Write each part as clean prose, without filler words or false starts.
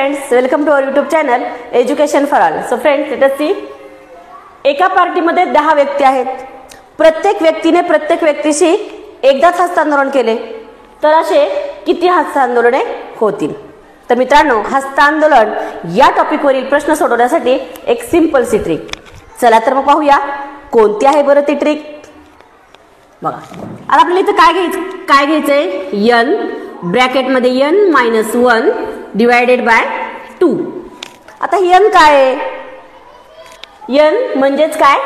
friends, welcome to our YouTube channel Education for All. So friends, let us see. एका पार्टीमध्ये 10 व्यक्ती आहेत. प्रत्येक व्यक्तीने प्रत्येक व्यक्तीशी एकदाच हस्तांदोलन केले तर असे किती हस्तांदोलने होतील? तर मित्रांनो, हस्तांदोलन या टॉपिकवरील प्रश्न सोडवण्यासाठी एक सिंपल सी ट्रिक. चला तर मग पाहूया कोणती आहे बरं ती ट्रिक. बघा, आता आपल्याला इथं काय घ्यायचंय? n ब्रॅकेटमध्ये n-1 divided by 2. आता n काय आहे? n म्हणजेच काय?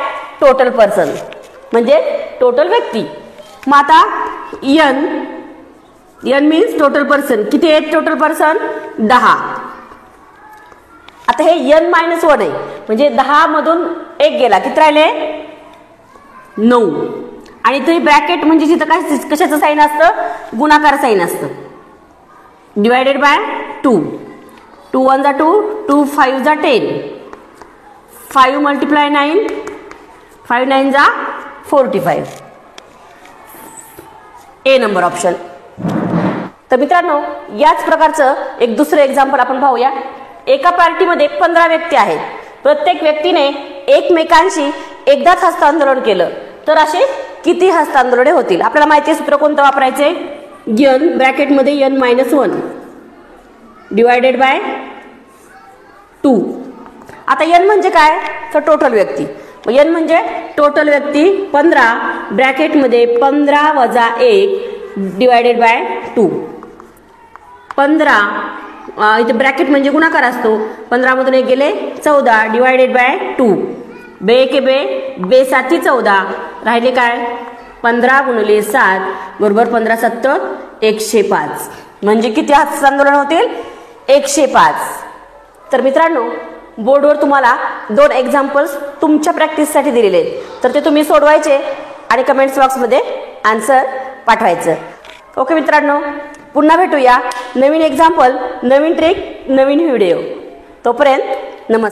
टोटल पर्सन, म्हणजे टोटल व्यक्ती. मग आता n मीन्स टोटल पर्सन. किती आहेत टोटल पर्सन? 10. आता हे n-1 आहे, म्हणजे 10 मधून 1 गेला, किती राहिले? 9. आणि इथे ब्रॅकेट म्हणजे जिथं काय कशाचं साइन असतं? गुणाकार साइन असतं. Divided by 2. 2 1 जा 2, 2 5 जा 10, 5 मल्टिप्लाय 9, 5 9 जा 45. ए नंबर ऑप्शन. तर मित्रांनो, याच प्रकारचं एक दुसरं एक्झाम्पल आपण पाहूया. एका पार्टीमध्ये 15 व्यक्ती आहेत. प्रत्येक व्यक्तीने एकमेकांशी एकदाच हस्तांदोलन केलं तर असे किती हस्तांदोलने होतील? आपल्याला माहिती आहे सूत्र कोणतं वापरायचे? n ब्रॅकेटमध्ये n-1 divided by 2. आता n म्हणजे काय? तर टोटल व्यक्ती. n म्हणजे टोटल व्यक्ती. 15 ब्रॅकेटमध्ये 15 वजा 1 डिवायडेड बाय 2. 15 इथे ब्रॅकेट म्हणजे गुणाकार असतो. 15 मधून 1 गेले 14 डिवायडेड बाय 2. बे के बे, बे 7 14, राहिले काय? 15 गुणिले 7 बरोबर 15 7 105. म्हणजे किती हस्तांदोलन होतील? 105. तर मित्रांनो, बोर्डवर तुम्हाला 2 एक्झाम्पल्स तुमच्या प्रॅक्टिससाठी दिलेले आहेत. तर ते तुम्ही सोडवायचे आणि कमेंट्स बॉक्समध्ये आन्सर पाठवायचं. ओके मित्रांनो, पुन्हा भेटूया नवीन एक्झाम्पल, नवीन ट्रिक, नवीन व्हिडिओ. तोपर्यंत नमस्कार.